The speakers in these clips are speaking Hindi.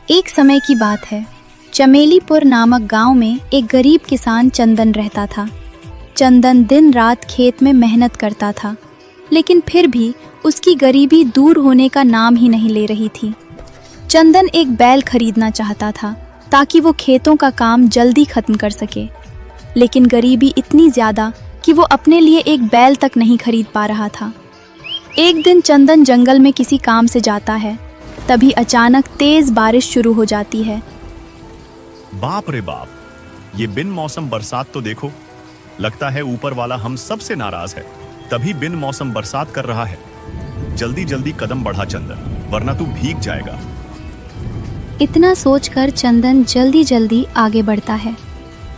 एक समय की बात है। चमेलीपुर नामक गांव में एक गरीब किसान चंदन रहता था। चंदन दिन रात खेत में मेहनत करता था, लेकिन फिर भी उसकी गरीबी दूर होने का नाम ही नहीं ले रही थी। चंदन एक बैल खरीदना चाहता था ताकि वो खेतों का काम जल्दी खत्म कर सके, लेकिन गरीबी इतनी ज्यादा कि वो अपने लिए एक बैल तक नहीं खरीद पा रहा था। एक दिन चंदन जंगल में किसी काम से जाता है, तभी अचानक तेज बारिश शुरू हो जाती है। बाप रे बाप, ये बिन मौसम बरसात तो देखो। लगता है ऊपर वाला हम सबसे नाराज है, तभी बिन मौसम बरसात कर रहा है। जल्दी जल्दी कदम बढ़ा चंदन, वरना तू भीग जाएगा। इतना सोचकर चंदन जल्दी जल्दी आगे बढ़ता है।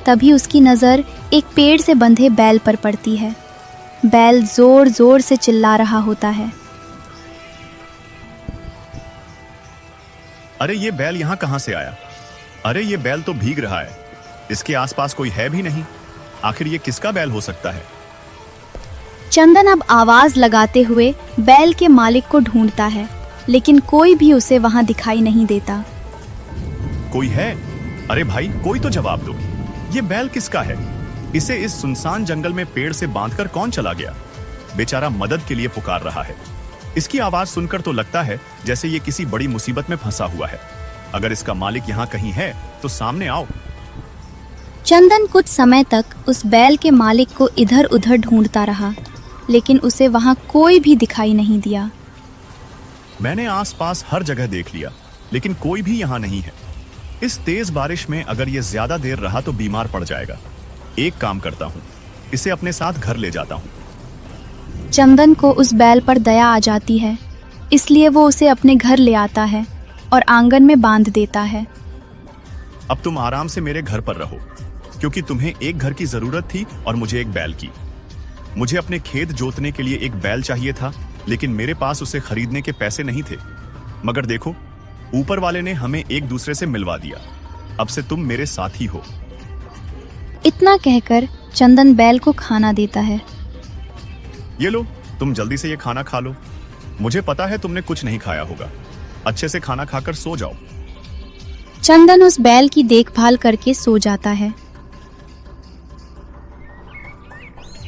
तभी उसकी नज़र एक पेड़ से बंधे बैल पर पड़ती है। बैल जोर जोर से चिल्ला रहा होता है। अरे ये बैल यहाँ कहाँ से आया? अरे ये बैल तो भीग रहा है, इसके आसपास कोई है भी नहीं। आखिर ये किसका बैल हो सकता है? चंदन अब आवाज लगाते हुए बैल के मालिक को ढूंढता है, लेकिन कोई भी उसे वहां दिखाई नहीं देता। कोई है? अरे भाई, कोई तो जवाब दो। ये बैल किसका है? इसे इस सुनसान जंगल में पेड़ से बांधकर कौन चला गया? बेचारा मदद के लिए पुकार रहा है। इसकी आवाज सुनकर तो लगता है जैसे ये किसी बड़ी मुसीबत में फंसा हुआ है। अगर इसका मालिक यहाँ कहीं है तो सामने आओ। चंदन कुछ समय तक उस बैल के मालिक को इधर उधर ढूंढता रहा, लेकिन उसे वहां कोई भी दिखाई नहीं दिया। मैंने आसपास हर जगह देख लिया, लेकिन कोई भी यहाँ नहीं है। इस तेज बारिश में अगर ये ज्यादा देर रहा तो बीमार पड़ जाएगा। एक काम करता हूँ, इसे अपने साथ घर ले जाता हूँ। चंदन को उस बैल पर दया आ जाती है, इसलिए वो उसे अपने घर ले आता है और आंगन में बांध देता है। अब तुम आराम से मेरे घर पर रहो, क्योंकि तुम्हें एक घर की जरूरत थी और मुझे एक बैल की। मुझे अपने खेत जोतने के लिए एक बैल चाहिए था, लेकिन मेरे पास उसे खरीदने के पैसे नहीं थे। मगर देखो, ऊपर वाले ने हमें एक दूसरे से मिलवा दिया। अब से तुम मेरे साथी हो। इतना कहकर चंदन बैल को खाना देता है। ये लो, तुम जल्दी से ये खाना खा लो। मुझे पता है तुमने कुछ नहीं खाया होगा। अच्छे से खाना खाकर सो जाओ। चंदन उस बैल की देखभाल करके सो जाता है।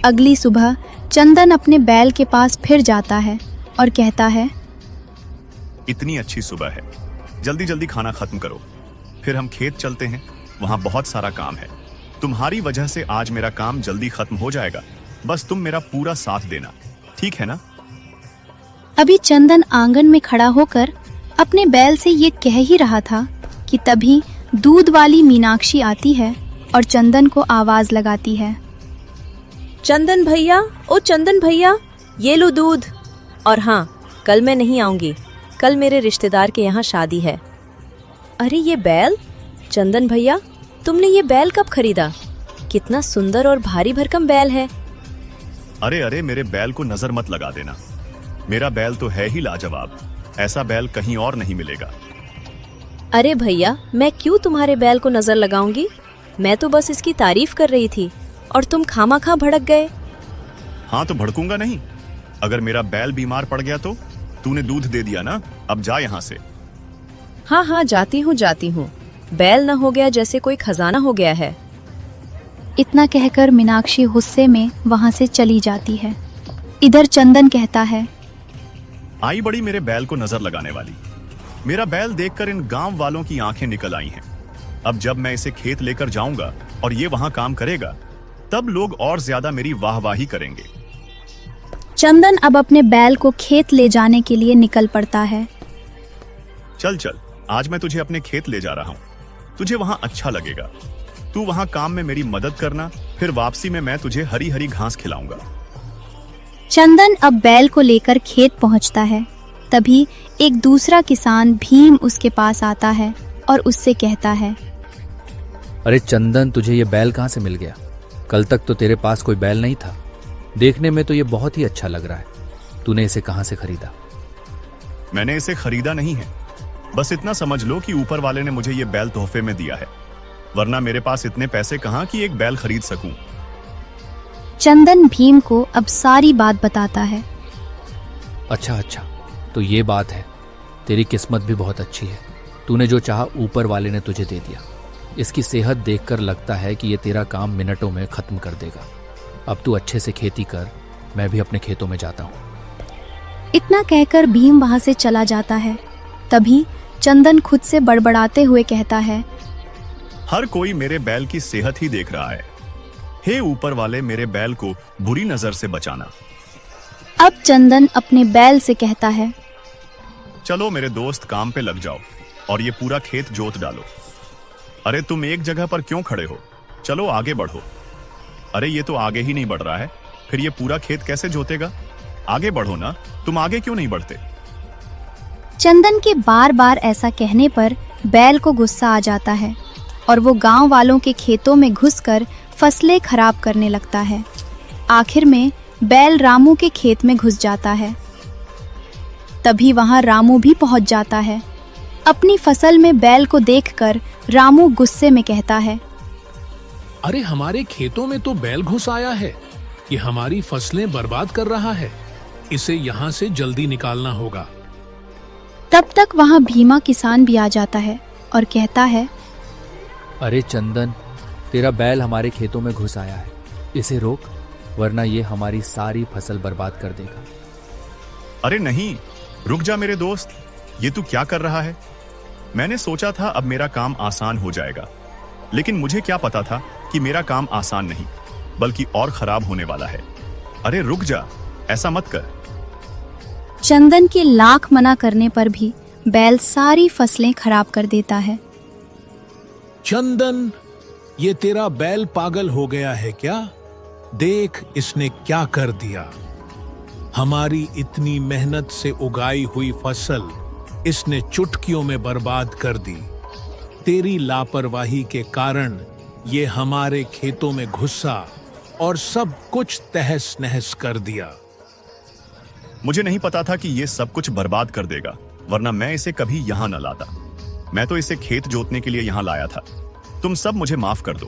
अगली सुबह चंदन अपने बैल के पास फिर जाता है और कहता है, इतनी अच्छी सुबह है, जल्दी जल्दी खाना खत्म करो, फिर हम खेत चलते हैं। वहां बहुत सारा काम है। तुम्हारी वजह से आज मेरा काम जल्दी खत्म हो जाएगा। बस तुम मेरा पूरा साथ देना, ठीक है ना? अभी चंदन आंगन में खड़ा होकर अपने बैल से ये कह ही रहा था कि तभी दूध वाली मीनाक्षी आती है और चंदन को आवाज लगाती है। चंदन भैया, ओ चंदन भैया, ये लो दूध। और हाँ, कल मैं नहीं आऊंगी, कल मेरे रिश्तेदार के यहाँ शादी है। अरे ये बैल? चंदन भैया, तुमने ये बैल कब खरीदा? कितना सुंदर और भारी भरकम बैल है। अरे अरे, मेरे बैल को नजर मत लगा देना। मेरा बैल तो है ही लाजवाब, ऐसा बैल कहीं और नहीं मिलेगा। अरे भैया, मैं क्यों तुम्हारे बैल को नजर लगाऊंगी? मैं तो बस इसकी तारीफ कर रही थी और तुम खामाखा भड़क गए। हाँ तो भड़कूंगा नहीं। अगर मेरा बैल बीमार पड़ गया तो? तूने दूध दे दिया ना, अब जा यहाँ से। हाँ हाँ, जाती हूँ। बैल न हो गया जैसे कोई खजाना हो गया है। इतना कहकर मीनाक्षी गुस्से में वहां से चली जाती है। इधर चंदन कहता है, आई बड़ी मेरे बैल को नजर लगाने वाली। मेरा बैल देखकर इन गांव वालों की आंखें निकल आई हैं। अब जब मैं इसे खेत लेकर जाऊंगा और ये वहां काम करेगा, तब लोग और ज्यादा मेरी वाहवाही करेंगे। चंदन अब अपने बैल को खेत ले जाने के लिए निकल पड़ता है। चल चल, आज मैं तुझे अपने खेत ले जा रहा हूँ। तुझे वहां अच्छा लगेगा। तू वहां काम में मेरी मदद करना, फिर वापसी में मैं तुझे हरी हरी घास खिलाऊंगा। चंदन अब बैल को लेकर खेत पहुंचता है। तभी एक दूसरा किसान भीम उसके पास आता है और उससे कहता है, अरे चंदन, तुझे ये बैल कहाँ से मिल गया? कल तक तो तेरे पास कोई बैल नहीं था। देखने में तो ये बहुत ही अच्छा लग रहा है। तूने इसे कहाँ से खरीदा? मैंने इसे खरीदा नहीं है, बस इतना समझ लो कि ऊपर वाले ने मुझे ये बैल तोहफे में दिया है, वरना मेरे पास इतने पैसे कहाँ कि एक बैल खरीद सकूं। चंदन भीम को अब सारी बात बताता है। अच्छा, तो ये बात है। तेरी किस्मत भी बहुत अच्छी है। तूने जो चाहा ऊपर वाले ने तुझे दे दिया। इसकी सेहत देखकर लगता है कि ये तेरा काम मिनटों में खत्म कर देगा। अब तू अच्छे से खेती कर, मैं भी अपने खेतों में जाता हूँ। इतना कहकर भीम वहां से चला जाता है। तभी चंदन खुद से बड़बड़ाते हुए कहता है, हर कोई मेरे बैल की सेहत ही देख रहा है। हे ऊपर वाले, मेरे बैल को बुरी नजर से बचाना। अब चंदन अपने बैल से कहता है, चलो मेरे दोस्त, काम पे लग जाओ और ये पूरा खेत जोत डालो। अरे तुम एक जगह पर क्यों खड़े हो? चलो आगे बढ़ो। अरे ये तो आगे ही नहीं बढ़ रहा है, फिर ये पूरा खेत कैसे जोतेगा? आगे बढ़ो ना, तुम आगे क्यों नहीं बढ़ते? चंदन के बार बार ऐसा कहने पर बैल को गुस्सा आ जाता है और वो गांव वालों के खेतों में घुसकर फसलें खराब करने लगता है। आखिर में बैल रामू के खेत में घुस जाता है। तभी वहां रामू भी पहुंच जाता है। अपनी फसल में बैल को देखकर रामू गुस्से में कहता है, अरे हमारे खेतों में तो बैल घुस आया है। ये हमारी फसलें बर्बाद कर रहा है। इसे यहाँ से जल्दी निकालना होगा। तब तक वहां भीमा किसान भी आ जाता है और कहता है, अरे चंदन, तेरा बैल हमारे खेतों में घुस आया है, इसे रोक, वरना ये हमारी सारी फसल बर्बाद कर देगा। अरे नहीं, रुक जा मेरे दोस्त, ये तू क्या कर रहा है? मैंने सोचा था अब मेरा काम आसान हो जाएगा, लेकिन मुझे क्या पता था कि मेरा काम आसान नहीं बल्कि और खराब होने वाला है। अरे रुक जा, ऐसा मत कर। चंदन के लाख मना करने पर भी बैल सारी फसलें खराब कर देता है। चंदन, ये तेरा बैल पागल हो गया है क्या? देख इसने क्या कर दिया। हमारी इतनी मेहनत से उगाई हुई फसल इसने चुटकियों में बर्बाद कर दी। तेरी लापरवाही के कारण ये हमारे खेतों में घुसा और सब कुछ तहस नहस कर दिया। मुझे नहीं पता था कि ये सब कुछ बर्बाद कर देगा, वरना मैं इसे कभी यहाँ न लाता। मैं तो इसे खेत जोतने के लिए यहाँ लाया था। तुम सब मुझे माफ कर दो।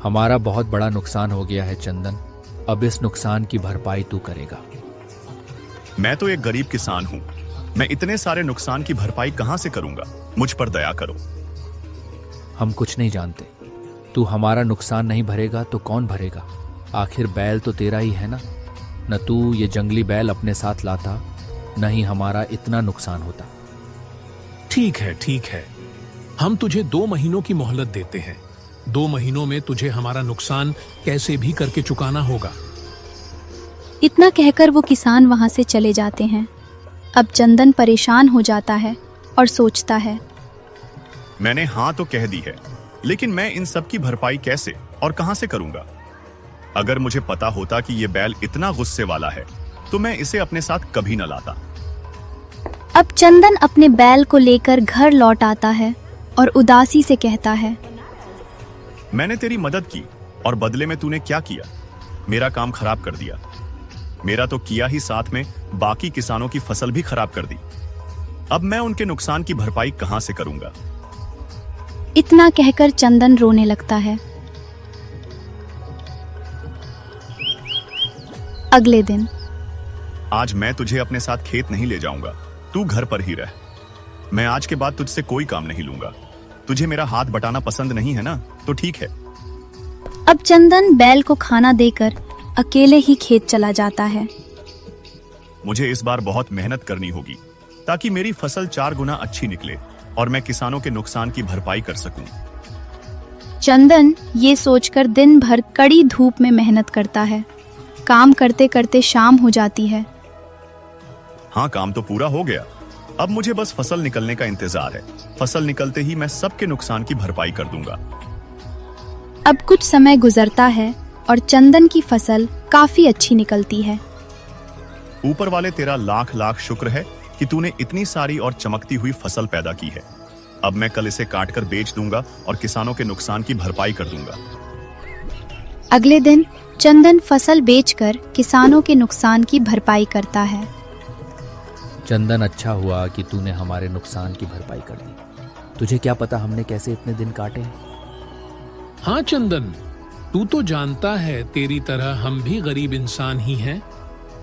हमारा बहुत बड़ा नुकसान हो गया है चंदन, अब इस नुकसान की भरपाई तू करेगा। मैं तो एक गरीब किसान हूँ, मैं इतने सारे नुकसान की भरपाई कहाँ से करूंगा? मुझ पर दया करो। हम कुछ नहीं जानते, तू हमारा नुकसान नहीं भरेगा तो कौन भरेगा? आखिर बैल तो तेरा ही है ना। न तू ये जंगली बैल अपने साथ लाता, न ही हमारा इतना नुकसान होता। ठीक है, हम तुझे 2 महीनों की मोहलत देते हैं। 2 महीनों में तुझे हमारा नुकसान कैसे भी करके चुकाना होगा। इतना कहकर वो किसान वहां से चले जाते हैं। अब चंदन परेशान हो जाता है और सोचता है, मैंने हाँ तो कह दी है, लेकिन मैं इन सब की भरपाई कैसे और कहां से करूंगा? अगर मुझे पता होता कि ये बैल इतना गुस्से वाला है तो मैं इसे अपने साथ कभी न लाता। अब चंदन अपने बैल को लेकर घर लौट आता है और उदासी से कहता है, मैंने तेरी मदद की और बदले में तूने क्या किया? मेरा काम खराब कर दिया। मेरा तो किया ही, साथ में बाकी किसानों की फसल भी खराब कर दी। अब मैं उनके नुकसान की भरपाई कहां से करूंगा? इतना कहकर चंदन रोने लगता है। अगले दिन, आज मैं तुझे अपने साथ खेत नहीं ले जाऊंगा, तू घर पर ही रह। मैं आज के बाद तुझसे कोई काम नहीं लूंगा। तुझे मेरा हाथ बटाना पसंद नहीं है ना, तो ठीक है। अब चंदन बैल को खाना देकर अकेले ही खेत चला जाता है। मुझे इस बार बहुत मेहनत करनी होगी ताकि मेरी फसल 4 गुना अच्छी निकले और मैं किसानों के नुकसान की भरपाई कर सकूं। चंदन ये सोचकर दिन भर कड़ी धूप में मेहनत करता है। काम करते करते शाम हो जाती है। हाँ, काम तो पूरा हो गया। अब मुझे बस फसल निकलने का इंतजार है। फसल निकलते ही मैं सबके नुकसान की भरपाई कर दूंगा। अब कुछ समय गुजरता है और चंदन की फसल काफी अच्छी निकलती है। ऊपर वाले तेरा लाख लाख शुक्र है कि तूने इतनी सारी और चमकती हुई फसल पैदा की है। अब मैं कल इसे काटकर बेच दूंगा और किसानों के नुकसान की भरपाई कर दूंगा। अगले दिन चंदन फसल बेचकर किसानों के नुकसान की भरपाई करता है। चंदन, अच्छा हुआ कि तूने हमारे नुकसान की भरपाई कर दी। तुझे क्या पता हमने कैसे इतने दिन काटे हैं। हाँ चंदन, तू तो जानता है तेरी तरह हम भी गरीब इंसान ही हैं।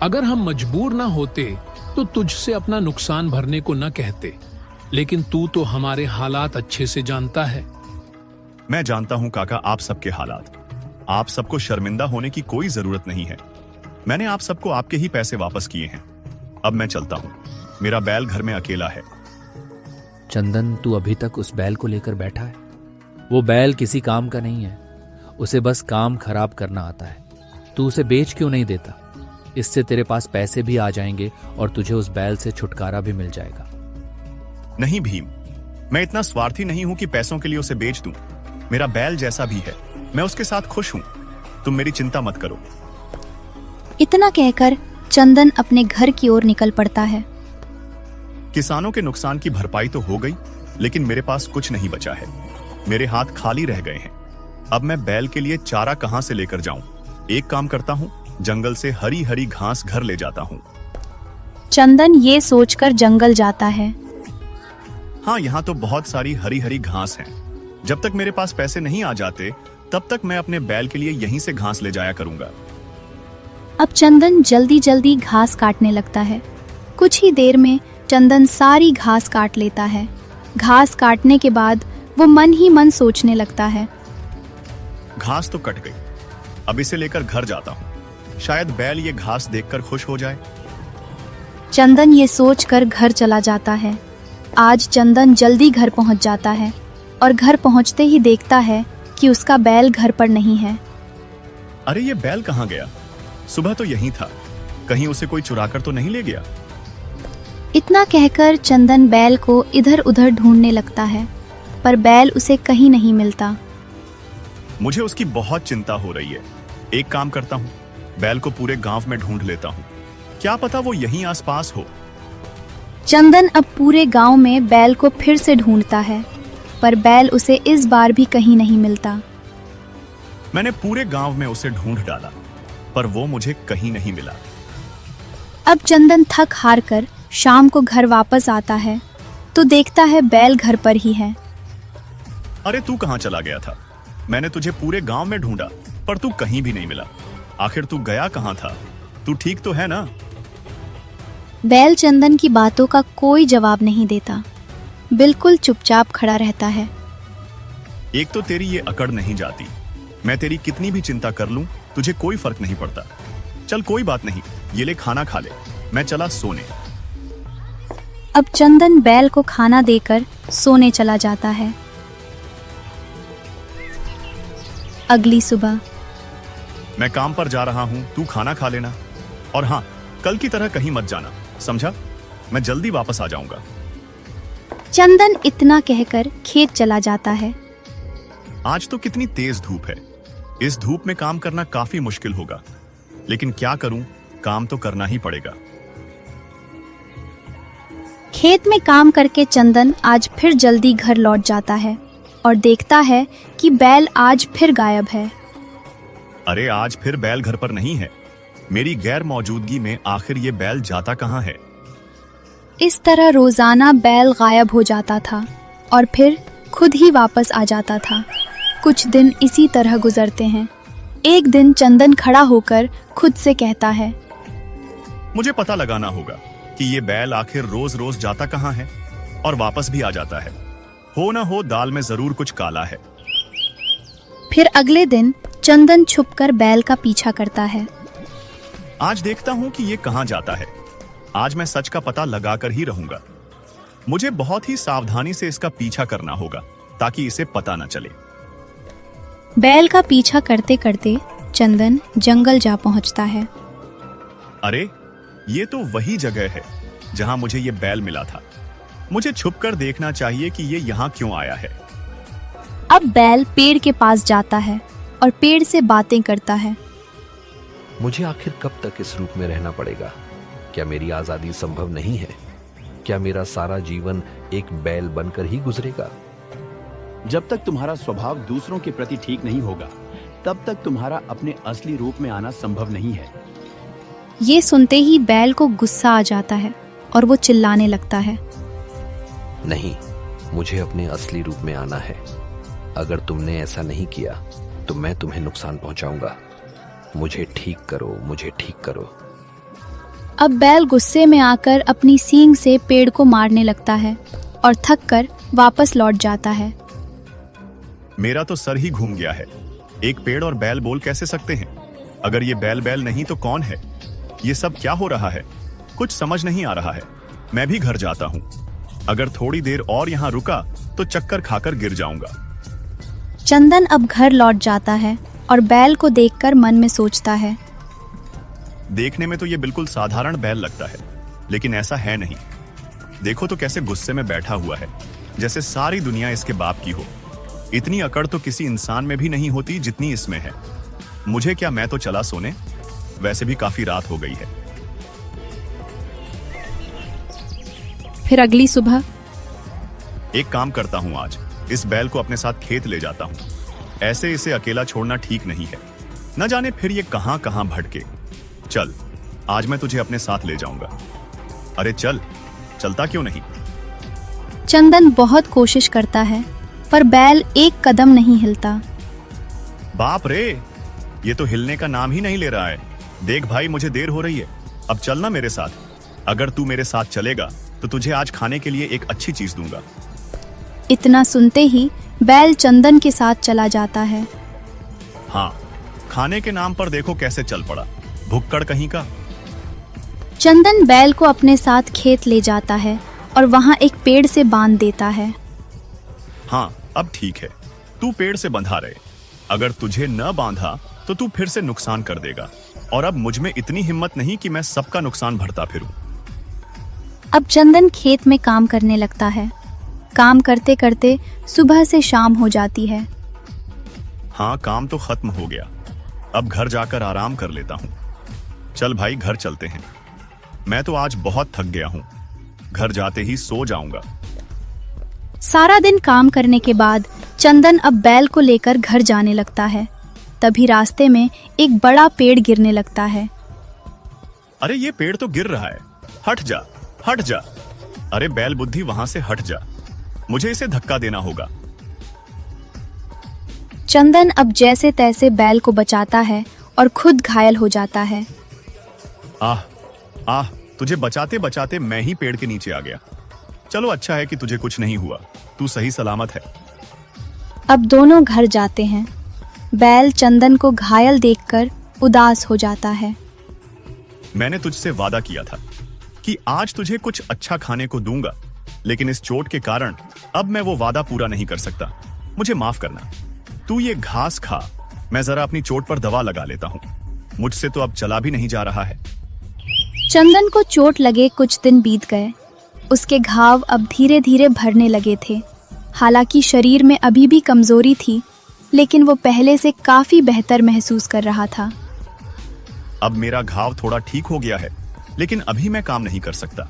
अगर हम मजबूर ना होते तो तुझसे अपना नुकसान भरने को न कहते। लेकिन तू तो हमारे हालात अच्छे से जानता है। मैं जानता हूं काका आप सबके हालात। आप सबको शर्मिंदा होने की कोई जरूरत नहीं है। मैंने आप सबको आपके ही पैसे वापस किए हैं। अब मैं चलता हूं। मेरा बैल घर में अकेला है। चंदन, तू अभी तक उस बैल को लेकर बैठा है? वो बैल किसी काम का नहीं है, उसे बस काम खराब करना आता है। तू उसे बेच क्यों नहीं देता? इससे तेरे पास पैसे भी आ जाएंगे और तुझे उस बैल से छुटकारा भी मिल जाएगा। नहीं भीम, मैं इतना स्वार्थी नहीं हूं कि पैसों के लिए उसे बेच दूं। मेरा बैल जैसा भी है, मैं उसके साथ खुश हूं। तुम मेरी चिंता मत करो। इतना कहकर चंदन अपने घर की ओर निकल पड़ता है। किसानों के नुकसान की भरपाई तो हो गई, लेकिन मेरे पास कुछ नहीं बचा है। मेरे हाथ खाली रह गए हैं। अब मैं बैल के लिए चारा कहां से लेकर जाऊं? एक काम करता हूं, जंगल से हरी हरी घास घर ले जाता हूं। चंदन ये सोचकर जंगल जाता है। हाँ, यहाँ तो बहुत सारी हरी हरी घास है। जब तक मेरे पास पैसे नहीं आ जाते, तब तक मैं अपने बैल के लिए यहीं से घास ले जाया करूंगा। अब चंदन जल्दी जल्दी घास काटने लगता है। कुछ ही देर में चंदन सारी घास काट लेता है। घास काटने के बाद वो मन ही मन सोचने लगता है। घास तो कट गई, अब इसे लेकर घर जाता हूँ। शायद बैल ये घास देखकर खुश हो जाए। चंदन ये सोचकर घर चला जाता है। आज चंदन जल्दी घर पहुंच जाता है और घर पहुंचते ही देखता है कि उसका बैल घर पर नहीं है। अरे ये बैल कहाँ गया? सुबह तो यहीं था। कहीं उसे कोई चुराकर तो नहीं ले गया? इतना कहकर चंदन बैल को इधर उधर ढूंढने लगता है, पर बैल उसे कहीं नहीं मिलता। मुझे उसकी बहुत चिंता हो रही है। एक काम करता हूँ, बैल को पूरे गांव में ढूंढ लेता हूँ। क्या पता वो यहीं आसपास हो। चंदन अब पूरे गांव में बैल को फिर से ढूंढता है, पर बैल उसे इस बार भी कहीं नहीं मिलता। मैंने पूरे गांव में उसे ढूंढ डाला, पर वो मुझे कहीं नहीं मिला। अब चंदन थक हार कर शाम को घर वापस आता है तो देखता है बैल घर पर ही है। अरे तू कहाँ चला गया था? मैंने तुझे पूरे गांव में ढूंढा, पर तू कहीं भी नहीं मिला। आखिर तू गया कहाँ था? तू ठीक तो है ना? बैल चंदन की बातों का कोई जवाब नहीं देता, बिल्कुल चुपचाप खड़ा रहता है। एक तो तेरी ये अकड़ नहीं जाती। मैं तेरी कितनी भी चिंता कर लूं, तुझे कोई फर्क नहीं पड़ता। चल कोई बात नहीं, ये ले खाना खा ले। मैं चला सोने। अब चंदन बैल को खाना देकर सोने चला जाता है। अगली सुबह मैं काम पर जा रहा हूं, तू खाना खा लेना। और हाँ, कल की तरह कहीं मत जाना, समझा? मैं जल्दी वापस आ जाऊंगा। चंदन इतना कहकर खेत चला जाता है। आज तो कितनी तेज धूप है। इस धूप में काम करना काफी मुश्किल होगा, लेकिन क्या करूं, काम तो करना ही पड़ेगा। खेत में काम करके चंदन आज फिर जल्दी घर लौट जाता है और देखता है कि बैल आज फिर गायब है। अरे आज फिर बैल घर पर नहीं है। मेरी गैर मौजूदगी में आखिर ये बैल जाता कहाँ है? इस तरह रोजाना बैल गायब हो जाता था और फिर खुद ही वापस आ जाता था। कुछ दिन इसी तरह गुजरते हैं। एक दिन चंदन खड़ा होकर खुद से कहता है, मुझे पता लगाना होगा कि ये बैल आखिर रोज रोज जाता कहाँ है और वापस भी आ जाता है। हो ना हो दाल में जरूर कुछ काला है। फिर अगले दिन चंदन छुपकर बैल का पीछा करता है। आज देखता हूँ कि ये कहाँ जाता है। आज मैं सच का पता लगाकर ही रहूंगा। मुझे बहुत ही सावधानी से इसका पीछा करना होगा ताकि इसे पता न चले। बैल का पीछा करते करते चंदन जंगल जा पहुंचता है। अरे ये तो वही जगह है जहां मुझे ये बैल मिला था। मुझे छुपकर देखना चाहिए कि ये यहाँ क्यों आया है। अब बैल पेड़ के पास जाता है और पेड़ से बातें करता है। मुझे आखिर कब तक इस रूप में रहना पड़ेगा? क्या मेरी आजादी संभव नहीं है? क्या मेरा सारा जीवन एक बैल बनकर ही गुजरेगा? जब तक तुम्हारा स्वभाव दूसरों के प्रति ठीक नहीं होगा, तब तक तुम्हारा अपने असली रूप में आना संभव नहीं है। ये सुनते ही बैल को गुस्सा आ जाता है और वो चिल्लाने लगता है। नहीं, मुझे अपने असली रूप में आना है। अगर तुमने ऐसा नहीं किया तो मैं तुम्हें नुकसान पहुंचाऊंगा। मुझे ठीक करो, मुझे ठीक करो। अब बैल गुस्से में आकर अपनी सींग से पेड़ को मारने लगता है और थक कर वापस लौट जाता है। मेरा तो सर ही घूम गया है। एक पेड़ और बैल बोल कैसे सकते हैं? अगर ये बैल नहीं तो कौन है? ये सब क्या हो रहा है? कुछ समझ नहीं आ रहा है। मैं भी घर जाता हूँ। अगर थोड़ी देर और यहाँ रुका तो चक्कर खाकर गिर जाऊंगा। चंदन अब घर लौट जाता है और बैल को देखकर मन में सोचता है। देखने में तो ये बिल्कुल साधारण बैल लगता है, लेकिन ऐसा है नहीं। देखो तो कैसे गुस्से में बैठा हुआ है, जैसे सारी दुनिया इसके बाप की हो। इतनी अकड़ तो किसी इंसान में भी नहीं होती जितनी इसमें है। मुझे क्या, मैं तो चला सोने। वैसे भी काफी रात हो गई है। फिर अगली सुबह एक काम करता हूँ, आज इस बैल को अपने साथ खेत ले जाता हूँ। ऐसे इसे अकेला छोड़ना ठीक नहीं है। न जाने फिर ये कहां कहां भटके। चल, आज मैं तुझे अपने साथ ले जाऊंगा। अरे चल, चलता क्यों नहीं? चंदन बहुत कोशिश करता है पर बैल एक कदम नहीं हिलता। बाप रे, ये तो हिलने का नाम ही नहीं ले रहा है। देख भाई, मुझे देर हो रही है, अब चलना मेरे साथ। अगर तू मेरे साथ चलेगा तो तुझे आज खाने के लिए एक अच्छी चीज दूंगा। इतना सुनते ही बैल चंदन के साथ चला जाता है। हाँ, खाने के नाम पर देखो कैसे चल पड़ा, भुक्कड़ कहीं का। चंदन बैल को अपने साथ खेत ले जाता है और वहां एक पेड़ से बांध देता है। हाँ, अब ठीक है, तू पेड़ से बंधा रहे। अगर तुझे न बांधा तो तू फिर से नुकसान कर देगा, और अब मुझ में इतनी हिम्मत नहीं कि मैं सबका नुकसान भरता फिरूं। अब चंदन खेत में काम करने लगता है। काम करते करते सुबह से शाम हो जाती है। हाँ, काम तो खत्म हो गया। अब घर जाकर आराम कर लेता हूँ। चल भाई, घर चलते हैं। मैं तो आज बहुत थक गया हूँ। घर जाते ही सो जाऊंगा। सारा दिन काम करने के बाद चंदन अब बैल को लेकर घर जाने लगता है। तभी रास्ते में एक बड़ा पेड़ गिरने लगता है। अरे ये पेड़ तो गिर रहा है। हट जा, हट जा। अरे बैल बुद्धि, वहां से हट जा। मुझे इसे धक्का देना होगा। चंदन अब जैसे तैसे बैल को बचाता है और खुद घायल हो जाता है। आह आह, तुझे बचाते बचाते मैं ही पेड़ के नीचे आ गया। चलो, अच्छा है कि तुझे कुछ नहीं हुआ, तू सही सलामत है। अब दोनों घर जाते हैं। बैल चंदन को घायल देखकर उदास हो जाता है। मैंने तुझसे वादा किया था कि आज तुझे कुछ अच्छा खाने को दूंगा, लेकिन इस चोट के कारण अब मैं वो वादा पूरा नहीं कर सकता। मुझे माफ करना। तू ये घास खा, मैं जरा अपनी चोट पर दवा लगा लेता हूँ। मुझसे तो अब चला भी नहीं जा रहा है। चंदन को चोट लगे कुछ दिन बीत गए। उसके घाव अब धीरे धीरे भरने लगे थे। हालांकि शरीर में अभी भी कमजोरी थी, लेकिन वो पहले से काफी बेहतर महसूस कर रहा था। अब मेरा घाव थोड़ा ठीक हो गया है, लेकिन अभी मैं काम नहीं कर सकता।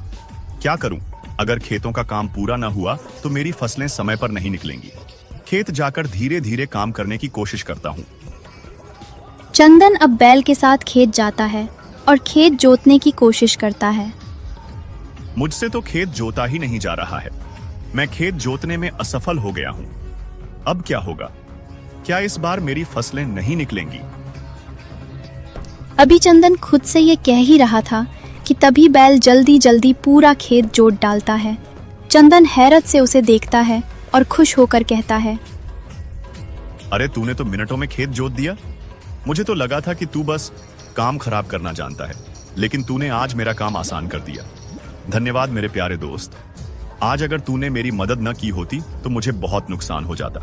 क्या करूं? अगर खेतों का काम पूरा न हुआ तो मेरी फसलें समय पर नहीं निकलेंगी। खेत जाकर धीरे धीरे काम करने की कोशिश करता हूं। चंदन अब बैल के साथ खेत जाता है और खेत जोतने की कोशिश करता है। मुझसे तो खेत जोता ही नहीं जा रहा है। मैं खेत जोतने में असफल हो गया हूं। अब क्या होगा? क्या इस बार मेरी फसलें नहीं निकलेंगी? अभी चंदन खुद से ये कह ही रहा था कि तभी बैल जल्दी जल्दी पूरा खेत जोत डालता है। चंदन हैरत से उसे देखता है और खुश होकर कहता है, अरे तूने तो मिनटों में खेत जोत दिया। मुझे तो लगा था कि तू बस काम खराब करना जानता है, लेकिन तूने आज मेरा काम आसान कर दिया। धन्यवाद मेरे प्यारे दोस्त। आज अगर तूने मेरी मदद न की होती तो मुझे बहुत नुकसान हो जाता।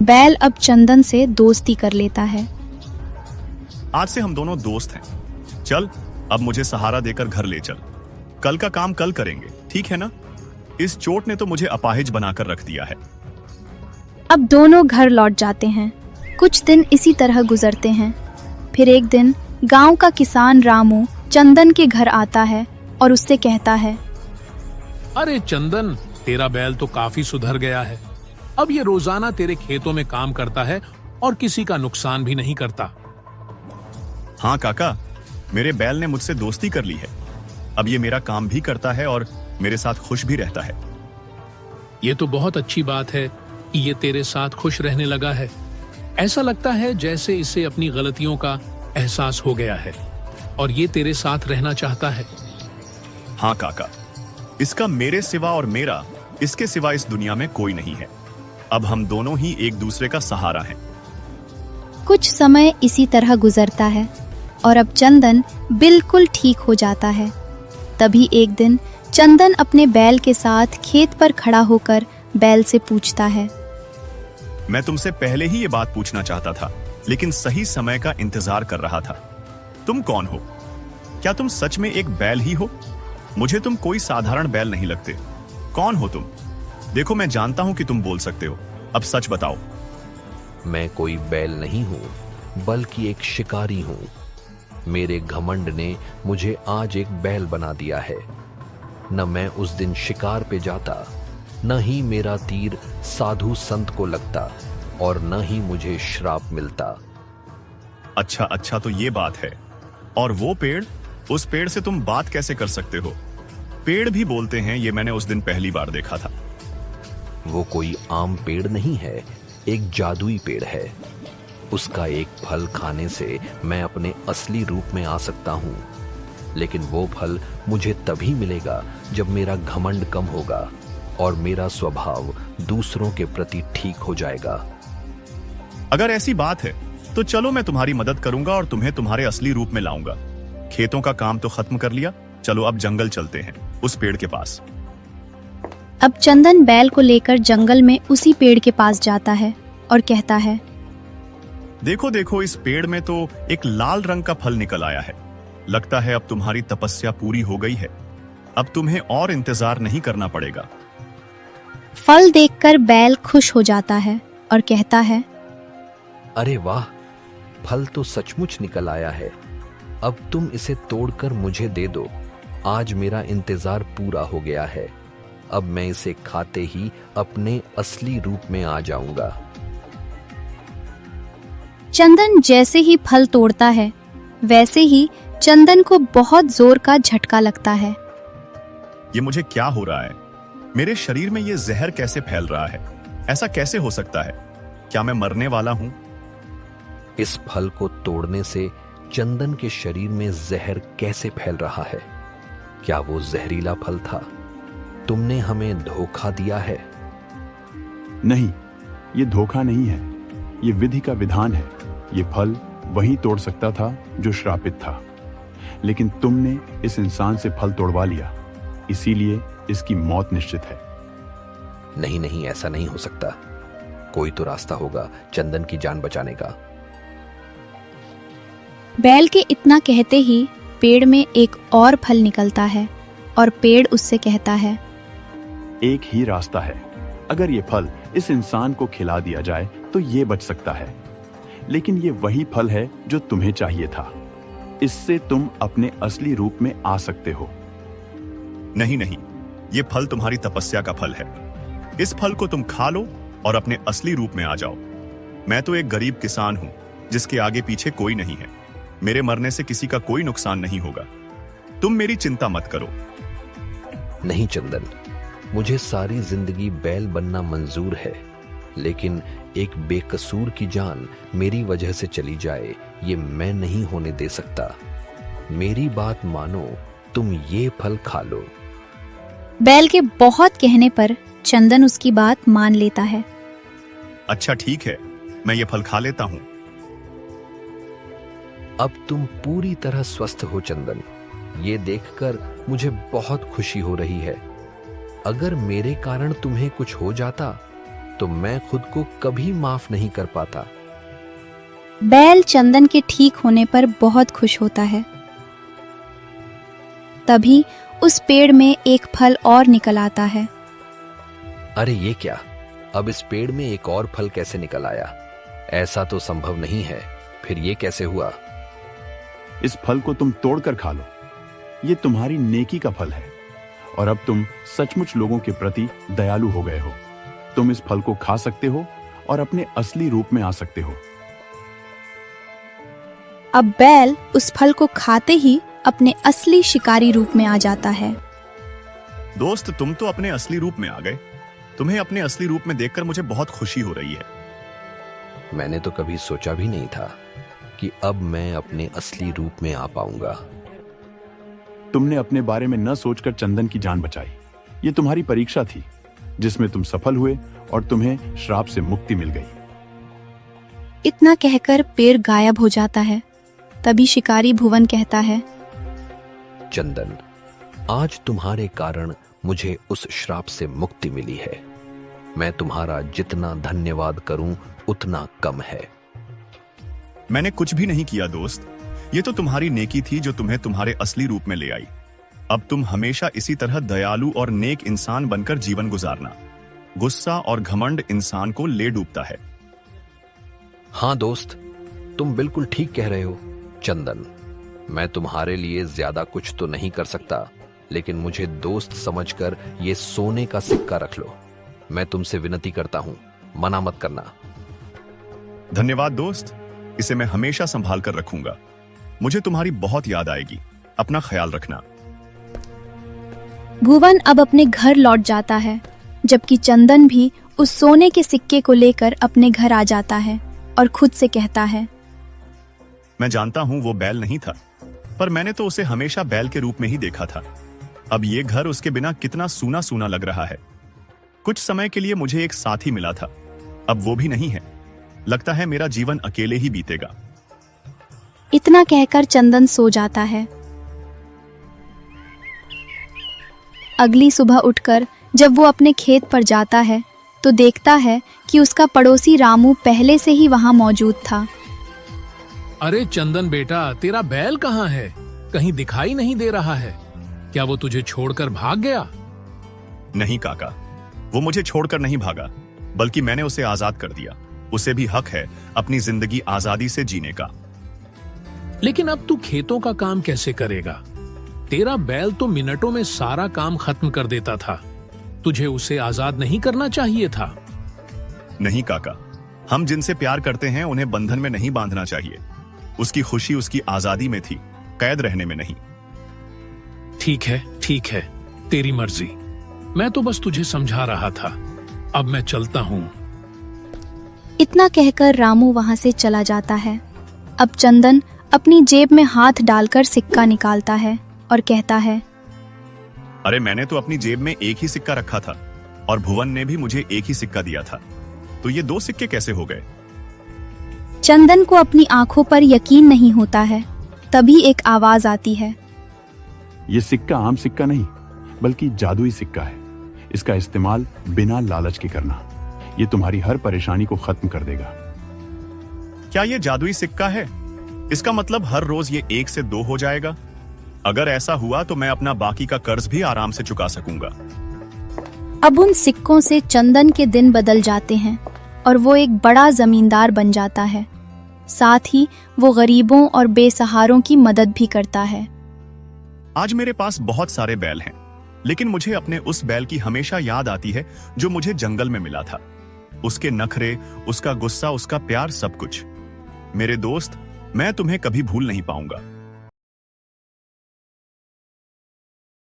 बैल अब चंदन से दोस्ती कर लेता है। आज से हम दोनों दोस्त हैं। चल, अब मुझे सहारा देकर घर ले चल। कल का काम कल करेंगे, ठीक है ना? इस चोट ने तो मुझे अपाहिज बनाकर रख दिया है। अब दोनों घर लौट जाते हैं। कुछ दिन इसी तरह गुजरते हैं। फिर एक दिन गांव का किसान रामू चंदन के घर आता है और उससे कहता है, अरे चंदन, तेरा बैल तो काफी सुधर गया है। अब ये रोजाना तेरे खेतों में काम करता है और किसी का नुकसान भी नहीं करता। हाँ काका, मेरे बैल ने मुझसे दोस्ती कर ली है। अब ये मेरा काम भी करता है और मेरे साथ खुश भी रहता है। ये तो बहुत अच्छी बात है कि ये तेरे साथ खुश रहने लगा है। ऐसा लगता है जैसे इसे अपनी गलतियों का एहसास हो गया है और ये तेरे साथ रहना चाहता है। हाँ काका, इसका मेरे सिवा और मेरा इसके सिवा इस दुनिया में कोई नहीं है। अब हम दोनों ही एक दूसरे का सहारा हैं। कुछ समय इसी तरह गुजरता है और अब चंदन बिल्कुल ठीक हो जाता है। तभी एक दिन चंदन अपने बैल के साथ खेत पर खड़ा होकर बैल से पूछता है। मैं तुमसे पहले ही ये बात पूछना चाहता था, लेकिन सही समय का इंतजार कर रहा था। तुम कौन हो? क्या तुम सच में एक बैल ही हो? मुझे तुम कोई साधारण बैल नहीं लगते। कौन हो तुम? देखो, मैं जानता हूं कि तुम बोल सकते हो। अब सच बताओ। मैं कोई बैल नहीं हूं, बल्कि एक शिकारी हूं। मेरे घमंड ने मुझे आज एक बैल बना दिया है। न मैं उस दिन शिकार पे जाता, न ही मेरा तीर साधु संत को लगता, और न ही मुझे श्राप मिलता। अच्छा, तो ये बात है। और वो पेड़, उस पेड़ से तुम बात कैसे कर सकते हो? पेड़ भी बोलते हैं, ये मैंने उस दिन पहली बार देखा था। वो कोई आम पेड़ नहीं है, एक जादुई पेड़ है। उसका एक फल खाने से मैं अपने असली रूप में आ सकता हूं, लेकिन वो फल मुझे तभी मिलेगा जब मेरा घमंड कम होगा और मेरा स्वभाव दूसरों के प्रति ठीक हो जाएगा। अगर ऐसी बात है तो चलो, मैं तुम्हारी मदद करूंगा और तुम्हें तुम्हारे असली रूप में लाऊंगा। खेतों का काम तो खत्म कर लिया, चलो अब जंगल चलते हैं, उस पेड़ के पास। अब चंदन बैल को लेकर जंगल में उसी पेड़ के पास जाता है और कहता है, देखो, इस पेड़ में तो एक लाल रंग का फल निकल आया है। लगता है अब तुम्हारी तपस्या पूरी हो गई है। अब तुम्हें और इंतजार नहीं करना पड़ेगा। फल देखकर बैल खुश हो जाता है और कहता है, अरे वाह, फल तो सचमुच निकल आया है। अब तुम इसे तोड़कर मुझे दे दो। आज मेरा इंतजार पूरा हो गया है। अब मैं इसे खाते ही अपने असली रूप में आ जाऊंगा। चंदन जैसे ही फल तोड़ता है, वैसे ही चंदन को बहुत जोर का झटका लगता है। ये मुझे क्या हो रहा है? मेरे शरीर में ये जहर कैसे फैल रहा है? ऐसा कैसे हो सकता है? क्या मैं मरने वाला हूं? इस फल को तोड़ने से चंदन के शरीर में जहर कैसे फैल रहा है? क्या वो जहरीला फल था? तुमने हमें धोखा दिया है। नहीं, ये धोखा नहीं है, ये विधि का विधान है। ये फल वही तोड़ सकता था जो श्रापित था, लेकिन तुमने इस इंसान से फल तोड़वा लिया, इसीलिए इसकी मौत निश्चित है। नहीं, ऐसा नहीं हो सकता। कोई तो रास्ता होगा चंदन की जान बचाने का। बैल के इतना कहते ही पेड़ में एक और फल निकलता है और पेड़ उससे कहता है, एक ही रास्ता है। अगर ये फल इस इंसान को खिला दिया जाए तो ये बच सकता है, लेकिन ये वही फल है जो तुम्हें चाहिए था। इससे तुम अपने असली रूप में आ सकते हो। नहीं, ये फल तुम्हारी तपस्या का फल है। इस फल को तुम खा लो और अपने असली रूप में आ जाओ। मैं तो एक गरीब किसान हूं, जिसके आगे पीछे कोई नहीं है। मेरे मरने से किसी का कोई नुकसान नहीं होगा। तुम मेरी चिंता मत करो। नहीं चंदन, मुझे सारी जिंदगी बैल बनना मंजूर है, लेकिन एक बेकसूर की जान मेरी वजह से चली जाए, ये मैं नहीं होने दे सकता। मेरी बात मानो, तुम ये फल खा लो। बैल के बहुत कहने पर चंदन उसकी बात मान लेता है। अच्छा ठीक है, मैं ये फल खा लेता हूं। अब तुम पूरी तरह स्वस्थ हो चंदन। ये देखकर मुझे बहुत खुशी हो रही है। अगर मेरे कारण तुम्हें कुछ हो जाता तो मैं खुद को कभी माफ नहीं कर पाता। बैल चंदन के ठीक होने पर बहुत खुश होता है। तभी उस पेड़ में एक फल और निकल आता है। अरे ये क्या? अब इस पेड़ में एक और फल कैसे निकल आया? ऐसा तो संभव नहीं है। फिर ये कैसे हुआ? इस फल को तुम तोड़कर खा लो। ये तुम्हारी नेकी का फल है और अब तुम सचमुच लोगों के प्रति दयालु हो गए हो। तुम इस फल को खा सकते हो और अपने असली रूप में आ सकते हो। अब बैल उस फल को खाते ही अपने असली शिकारी रूप में आ जाता है। दोस्त, तुम तो अपने असली रूप में आ गए। तुम्हें अपने असली रूप में देखकर मुझे बहुत खुशी हो रही है। मैंने तो कभी सोचा भी नहीं था कि अब मैं अपने असली रूप में आ पाऊंगा। तुमने अपने बारे में न सोचकर चंदन की जान बचाई, ये तुम्हारी परीक्षा थी जिसमें तुम सफल हुए और तुम्हें श्राप से मुक्ति मिल गई। इतना कहकर पेड़ गायब हो जाता है। तभी शिकारी भुवन कहता है, चंदन, आज तुम्हारे कारण मुझे उस श्राप से मुक्ति मिली है। मैं तुम्हारा जितना धन्यवाद करूं उतना कम है। मैंने कुछ भी नहीं किया दोस्त, ये तो तुम्हारी नेकी थी जो तुम्हें तुम्हारे असली रूप में ले आई। अब तुम हमेशा इसी तरह दयालु और नेक इंसान बनकर जीवन गुजारना। गुस्सा और घमंड इंसान को ले डूबता है। हाँ दोस्त, तुम बिल्कुल ठीक कह रहे हो। चंदन, मैं तुम्हारे लिए ज्यादा कुछ तो नहीं कर सकता, लेकिन मुझे दोस्त समझकर ये सोने का सिक्का रख लो। मैं तुमसे विनती करता हूं, मना मत करना। धन्यवाद दोस्त, इसे मैं हमेशा संभाल कर रखूंगा। मुझे तुम्हारी बहुत याद आएगी। अपना ख्याल रखना। भुवन अब अपने घर लौट जाता है, जबकि चंदन भी उस सोने के सिक्के को लेकर अपने घर आ जाता है और खुद से कहता है, मैं जानता हूं वो बैल नहीं था, पर मैंने तो उसे हमेशा बैल के रूप में ही देखा था। अब ये घर उसके बिना कितना सूना सूना लग रहा है। कुछ समय के लिए मुझे एक साथी मिला था, अब वो भी नहीं है। लगता है मेरा जीवन अकेले ही बीतेगा। इतना कहकर चंदन सो जाता है। अगली सुबह उठकर जब वो अपने खेत पर जाता है तो देखता है कि उसका पड़ोसी रामू पहले से ही वहां मौजूद था। अरे चंदन बेटा, तेरा बैल कहाँ है? कहीं दिखाई नहीं दे रहा है। क्या वो तुझे छोड़कर भाग गया? नहीं काका, वो मुझे छोड़कर नहीं भागा, बल्कि मैंने उसे आजाद कर दिया। उसे भी हक है अपनी जिंदगी आजादी से जीने का। लेकिन अब तू खेतों का काम कैसे करेगा? तेरा बैल तो मिनटों में सारा काम खत्म कर देता था। तुझे उसे आजाद नहीं करना चाहिए था। नहीं काका, हम जिनसे प्यार करते हैं उन्हें बंधन में नहीं बांधना चाहिए। उसकी खुशी उसकी आजादी में थी, कैद रहने में नहीं। ठीक है, तेरी मर्जी। मैं तो बस तुझे समझा रहा था। अब मैं चलता हूँ। इतना कहकर रामू वहां से चला जाता है। अब चंदन अपनी जेब में हाथ डालकर सिक्का निकालता है और कहता है, अरे मैंने तो अपनी जेब में एक ही सिक्का रखा था और भुवन ने भी मुझे एक ही सिक्का दिया था, तो ये दो सिक्के कैसे हो गए? चंदन को अपनी आंखों पर यकीन नहीं होता है। तभी एक आवाज आती है, ये सिक्का आम सिक्का नहीं, बल्कि जादुई सिक्का है। इसका इस्तेमाल बिना लालच के करना। ये तुम्हारी हर परेशानी को खत्म कर देगा। क्या ये जादुई सिक्का है? इसका मतलब हर रोज ये 1 से 2 हो जाएगा। अगर ऐसा हुआ तो मैं अपना बाकी का कर्ज भी आराम से चुका सकूंगा। अब उन सिक्कों से चंदन के दिन बदल जाते हैं और वो एक बड़ा जमींदार बन जाता है। साथ ही वो गरीबों और बेसहारों की मदद भी करता है। आज मेरे पास बहुत सारे बैल हैं, लेकिन मुझे अपने उस बैल की हमेशा याद आती है जो मुझे जंगल में मिला था। उसके नखरे, उसका गुस्सा, उसका प्यार, सब कुछ। मेरे दोस्त, मैं तुम्हें कभी भूल नहीं पाऊंगा।